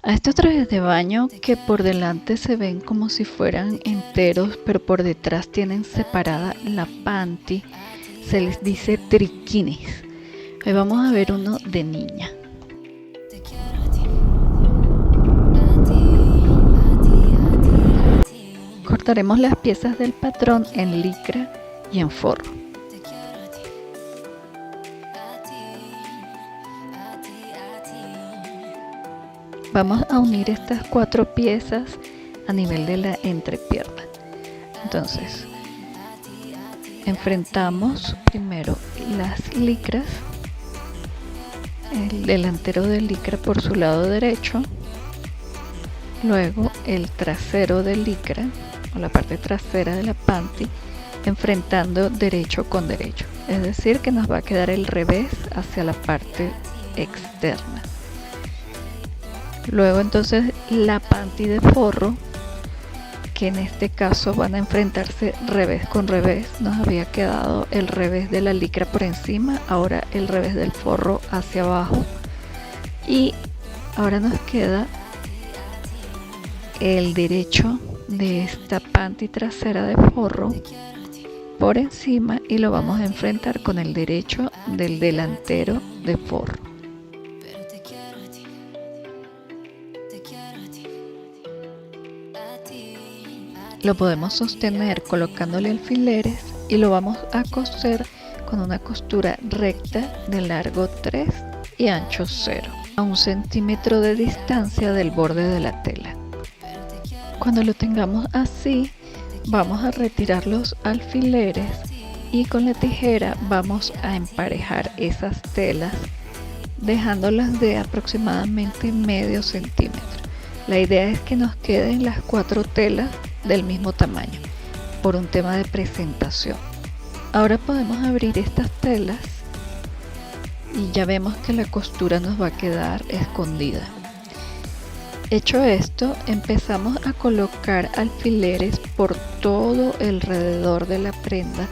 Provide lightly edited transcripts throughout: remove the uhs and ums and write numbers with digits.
A estos trajes de baño que por delante se ven como si fueran enteros, pero por detrás tienen separada la panty, se les dice triquinis. Hoy vamos a ver uno de niña. Cortaremos las piezas del patrón en licra y en forro. Vamos a unir estas 4 piezas a nivel de la entrepierna. Entonces, enfrentamos primero las licras, el delantero del licra por su lado derecho, luego el trasero del licra o la parte trasera de la panty, enfrentando derecho con derecho, es decir que nos va a quedar el revés hacia la parte externa. Luego entonces la panty de forro, que en este caso van a enfrentarse revés con revés. Nos había quedado el revés de la licra por encima, ahora el revés del forro hacia abajo, y ahora nos queda el derecho de esta panty trasera de forro por encima y lo vamos a enfrentar con el derecho del delantero de forro. Lo podemos sostener colocándole alfileres y lo vamos a coser con una costura recta de largo 3 y ancho 0, a 1 centímetro de distancia del borde de la tela. Cuando lo tengamos así, vamos a retirar los alfileres y con la tijera vamos a emparejar esas telas, dejándolas de aproximadamente medio centímetro. La idea es que nos queden las 4 telas del mismo tamaño, por un tema de presentación. Ahora podemos abrir estas telas y ya vemos que la costura nos va a quedar escondida. Hecho esto, empezamos a colocar alfileres por todo alrededor de la prenda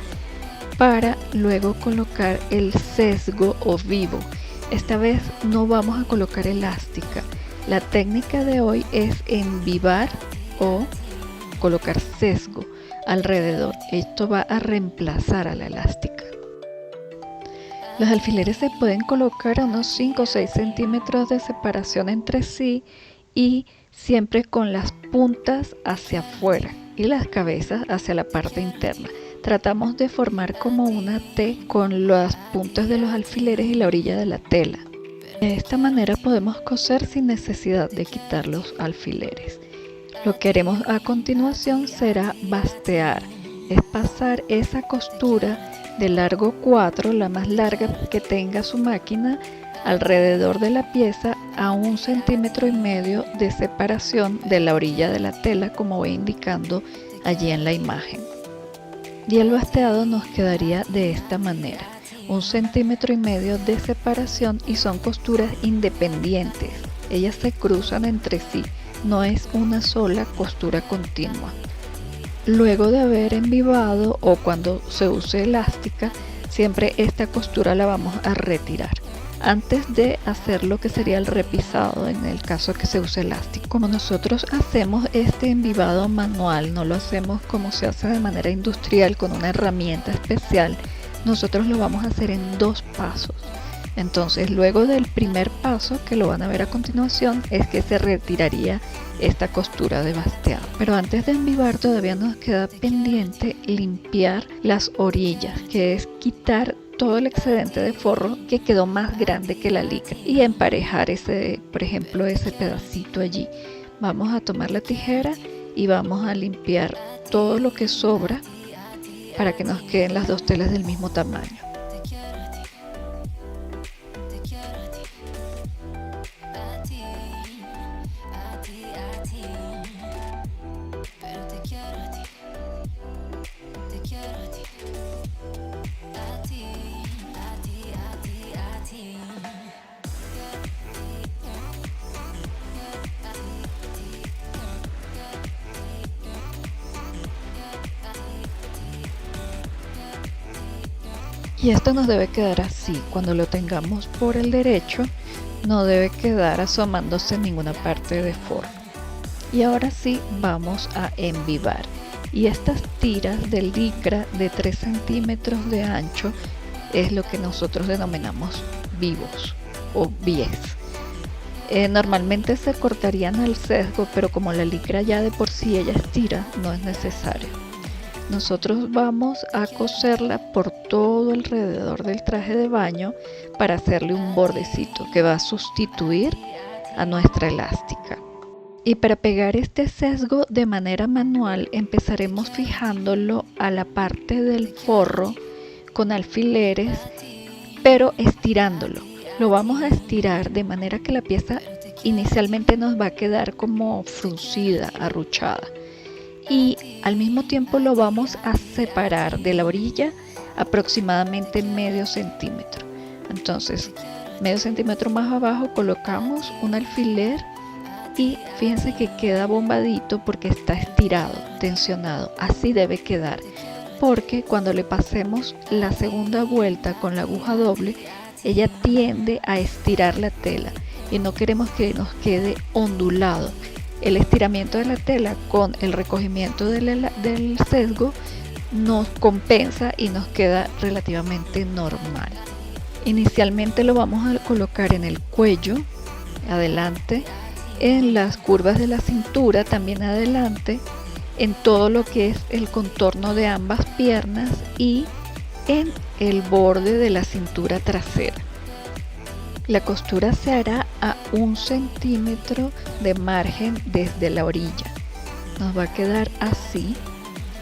para luego colocar el sesgo o vivo. Esta vez no vamos a colocar elástica. La técnica de hoy es envivar o colocar sesgo alrededor. Esto va a reemplazar a la elástica. Los alfileres se pueden colocar a unos 5 o 6 centímetros de separación entre sí y siempre con las puntas hacia afuera y las cabezas hacia la parte interna. Tratamos de formar como una T con las puntas de los alfileres y la orilla de la tela. De esta manera podemos coser sin necesidad de quitar los alfileres. Lo que haremos a continuación será bastear, es pasar esa costura de largo 4, la más larga que tenga su máquina, alrededor de la pieza a 1,5 centímetros de separación de la orilla de la tela, como voy indicando allí en la imagen. Y el basteado nos quedaría de esta manera, 1,5 centímetros de separación, y son costuras independientes, ellas se cruzan entre sí. No es una sola costura continua. Luego de haber envivado o cuando se use elástica, siempre esta costura la vamos a retirar antes de hacer lo que sería el repisado en el caso que se use elástico. Como nosotros hacemos este envivado manual, no lo hacemos como se hace de manera industrial con una herramienta especial, nosotros lo vamos a hacer en 2 pasos. Entonces, luego del primer paso, que lo van a ver a continuación, es que se retiraría esta costura de basteado. Pero antes de envivar todavía nos queda pendiente limpiar las orillas, que es quitar todo el excedente de forro que quedó más grande que la licra y emparejar ese, por ejemplo, ese pedacito allí. Vamos a tomar la tijera y vamos a limpiar todo lo que sobra para que nos queden las 2 telas del mismo tamaño. Y esto nos debe quedar así. Cuando lo tengamos por el derecho, no debe quedar asomándose en ninguna parte de forma. Y ahora sí vamos a envivar. Y estas tiras de licra de 3 centímetros de ancho es lo que nosotros denominamos vivos o bies. Normalmente se cortarían al sesgo, pero como la licra ya de por sí ella estira, no es necesario. Nosotros vamos a coserla por todo alrededor del traje de baño para hacerle un bordecito que va a sustituir a nuestra elástica. Y para pegar este sesgo de manera manual empezaremos fijándolo a la parte del forro con alfileres, pero estirándolo. Lo vamos a estirar de manera que la pieza inicialmente nos va a quedar como fruncida, arruchada. Y al mismo tiempo lo vamos a separar de la orilla aproximadamente medio centímetro. Entonces, medio centímetro más abajo colocamos un alfiler y fíjense que queda bombadito porque está estirado, tensionado. Así debe quedar, porque cuando le pasemos la segunda vuelta con la aguja doble, ella tiende a estirar la tela y no queremos que nos quede ondulado. El estiramiento de la tela con el recogimiento del sesgo nos compensa y nos queda relativamente normal. Inicialmente lo vamos a colocar en el cuello, adelante, en las curvas de la cintura, también adelante, en todo lo que es el contorno de ambas piernas y en el borde de la cintura trasera. La costura se hará a 1 centímetro de margen desde la orilla. Nos va a quedar así.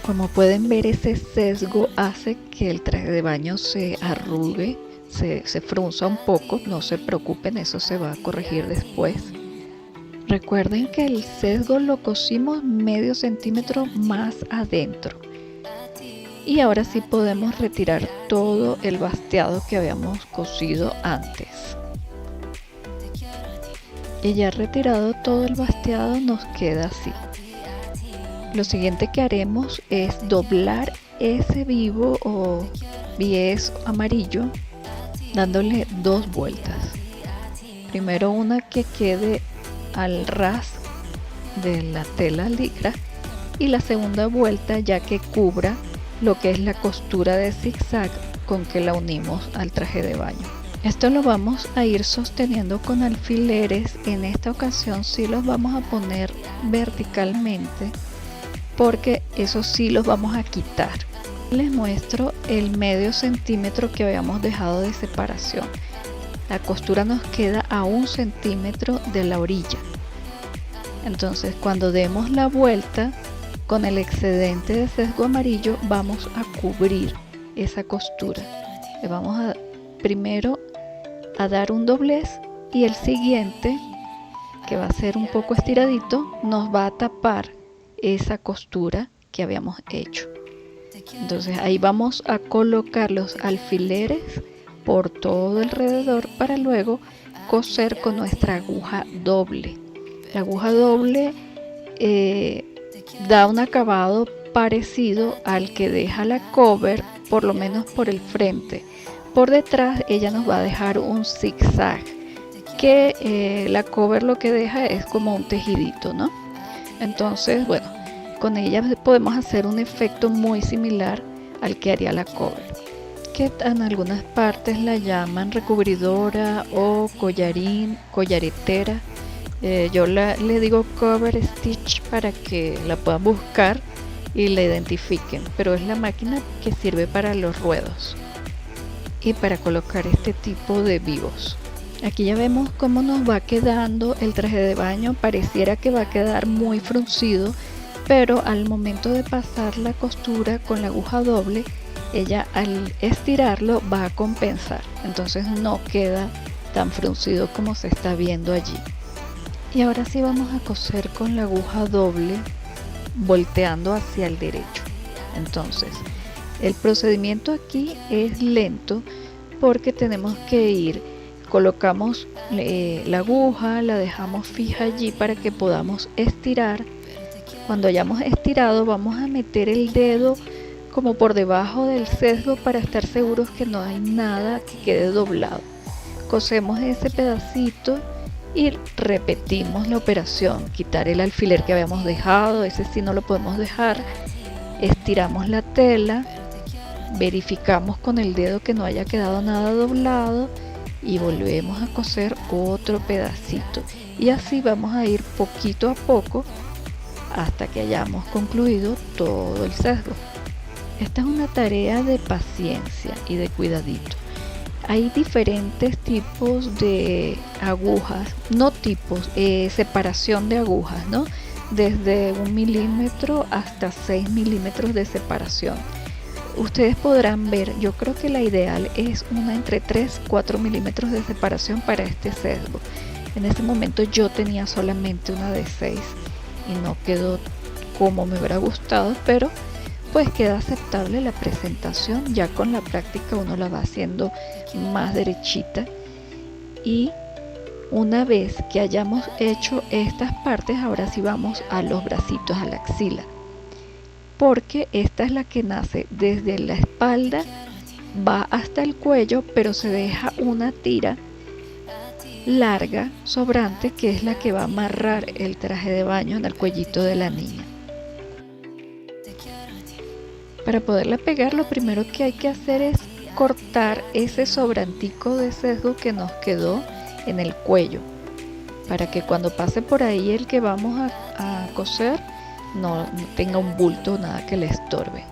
Como pueden ver, ese sesgo hace que el traje de baño se arrugue, se frunza un poco. No se preocupen, eso se va a corregir después. Recuerden que el sesgo lo cosimos medio centímetro más adentro. Y ahora sí podemos retirar todo el basteado que habíamos cosido antes. Y ya retirado todo el basteado nos queda así. Lo siguiente que haremos es doblar ese vivo o bies amarillo dándole 2 vueltas. Primero una que quede al ras de la tela licra y la segunda vuelta ya que cubra lo que es la costura de zigzag con que la unimos al traje de baño. Esto lo vamos a ir sosteniendo con alfileres. En esta ocasión sí los vamos a poner verticalmente porque eso sí los vamos a quitar. Les muestro el medio centímetro que habíamos dejado de separación. La costura nos queda a 1 centímetro de la orilla. Entonces cuando demos la vuelta con el excedente de sesgo amarillo vamos a cubrir esa costura. Le vamos a primero a dar un doblez y el siguiente, que va a ser un poco estiradito, nos va a tapar esa costura que habíamos hecho. Entonces ahí vamos a colocar los alfileres por todo alrededor para luego coser con nuestra aguja doble. La aguja doble da un acabado parecido al que deja la cover, por lo menos por el frente. Por detrás ella nos va a dejar un zigzag, que la cover lo que deja es como un tejidito, ¿no? Entonces, bueno, con ella podemos hacer un efecto muy similar al que haría la cover, que en algunas partes la llaman recubridora o collarín, collaretera. Yo le digo cover stitch para que la puedan buscar y la identifiquen, pero es la máquina que sirve para los ruedos y para colocar este tipo de vivos. Aquí ya vemos cómo nos va quedando el traje de baño. Pareciera que va a quedar muy fruncido, pero al momento de pasar la costura con la aguja doble, ella al estirarlo va a compensar, entonces no queda tan fruncido como se está viendo allí. Y ahora sí vamos a coser con la aguja doble volteando hacia el derecho. Entonces el procedimiento aquí es lento porque tenemos que ir, colocamos la aguja, la dejamos fija allí para que podamos estirar. Cuando hayamos estirado vamos a meter el dedo como por debajo del sesgo para estar seguros que no hay nada que quede doblado. cosemos ese pedacito y repetimos la operación. Quitar el alfiler que habíamos dejado, ese sí no lo podemos dejar. Estiramos la tela, verificamos con el dedo que no haya quedado nada doblado y volvemos a coser otro pedacito, y así vamos a ir poquito a poco hasta que hayamos concluido todo el sesgo. Esta es una tarea de paciencia y de cuidadito. Hay diferentes tipos de agujas, no tipos, separación de agujas, ¿no? Desde 1 milímetro hasta 6 milímetros de separación. Ustedes podrán ver, yo creo que la ideal es una entre 3-4 milímetros de separación para este sesgo. En este momento yo tenía solamente una de 6 y no quedó como me hubiera gustado, pero pues queda aceptable la presentación. Ya con la práctica uno la va haciendo más derechita, y una vez que hayamos hecho estas partes, ahora sí vamos a los bracitos, a la axila, porque esta es la que nace desde la espalda, va hasta el cuello, pero se deja una tira larga sobrante que es la que va a amarrar el traje de baño en el cuellito de la niña. Para poderla pegar, lo primero que hay que hacer es cortar ese sobrantico de sesgo que nos quedó en el cuello, para que cuando pase por ahí el que vamos a coser no tenga un bulto, nada que le estorbe.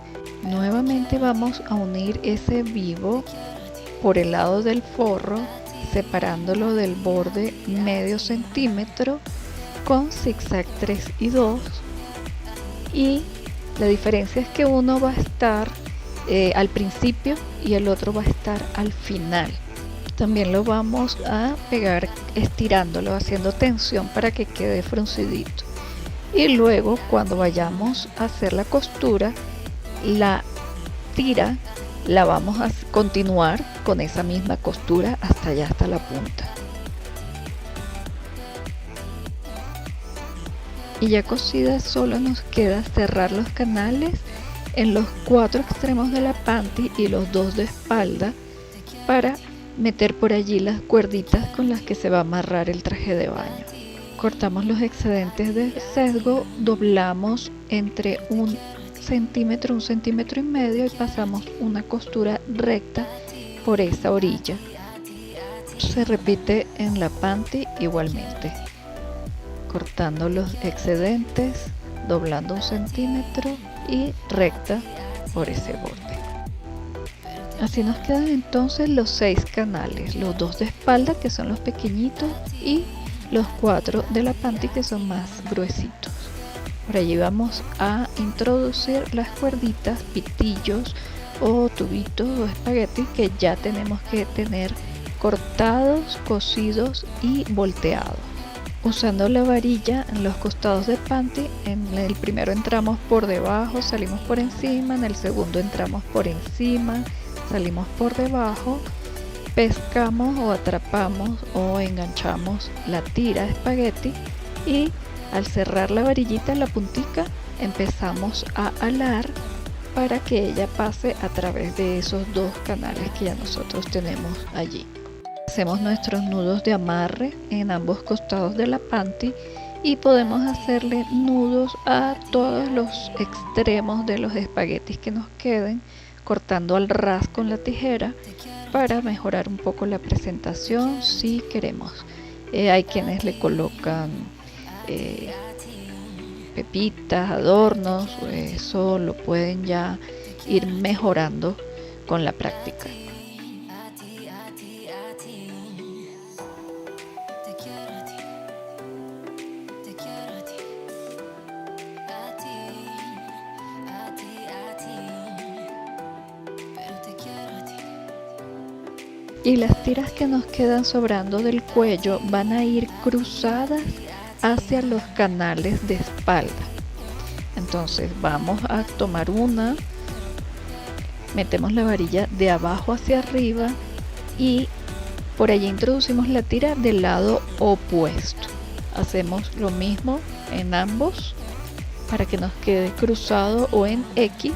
Nuevamente vamos a unir ese vivo por el lado del forro, separándolo del borde medio centímetro con zigzag 3 y 2, y la diferencia es que uno va a estar al principio y el otro va a estar al final. También lo vamos a pegar estirándolo, haciendo tensión para que quede fruncidito. Y luego, cuando vayamos a hacer la costura, la tira la vamos a continuar con esa misma costura hasta allá, hasta la punta. Y ya cosida, solo nos queda cerrar los canales en los 4 extremos de la panty y los 2 de espalda, para meter por allí las cuerditas con las que se va a amarrar el traje de baño. Cortamos los excedentes de sesgo, doblamos entre 1 centímetro, 1,5 centímetros y pasamos una costura recta por esa orilla. Se repite en la panty igualmente, cortando los excedentes, doblando 1 centímetro y recta por ese borde. Así nos quedan entonces los 6 canales, los 2 de espalda que son los pequeñitos y los 4 de la panty que son más gruesitos. Por allí vamos a introducir las cuerditas, pitillos o tubitos o espaguetis que ya tenemos que tener cortados, cosidos y volteados. Usando la varilla en los costados de panty, en el primero entramos por debajo, salimos por encima, en el segundo entramos por encima, salimos por debajo, pescamos o atrapamos o enganchamos la tira de espagueti, y al cerrar la varillita en la puntica empezamos a alar para que ella pase a través de esos 2 canales que ya nosotros tenemos allí. Hacemos nuestros nudos de amarre en ambos costados de la panty y podemos hacerle nudos a todos los extremos de los espaguetis que nos queden, cortando al ras con la tijera para mejorar un poco la presentación si queremos. Hay quienes le colocan pepitas, adornos, eso lo pueden ya ir mejorando con la práctica. Y las tiras que nos quedan sobrando del cuello van a ir cruzadas hacia los canales de espalda. Entonces vamos a tomar una, metemos la varilla de abajo hacia arriba y por allí introducimos la tira del lado opuesto. Hacemos lo mismo en ambos para que nos quede cruzado o en X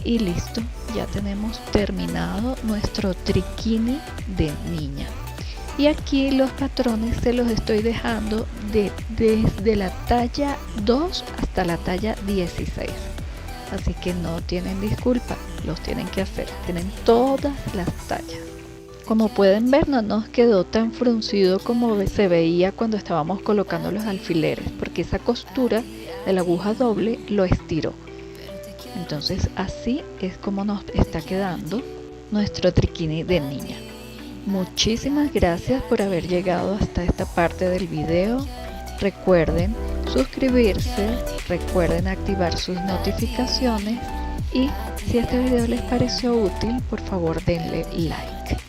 y listo. ya tenemos terminado nuestro triquini de niña. Y aquí los patrones se los estoy dejando desde la talla 2 hasta la talla 16. Así que no tienen disculpa, los tienen que hacer, tienen todas las tallas. Como pueden ver, no nos quedó tan fruncido como se veía cuando estábamos colocando los alfileres, porque esa costura de la aguja doble lo estiró. Entonces así es como nos está quedando nuestro triquini de niña. Muchísimas gracias por haber llegado hasta esta parte del video. Recuerden suscribirse, recuerden activar sus notificaciones y si este video les pareció útil, por favor denle like.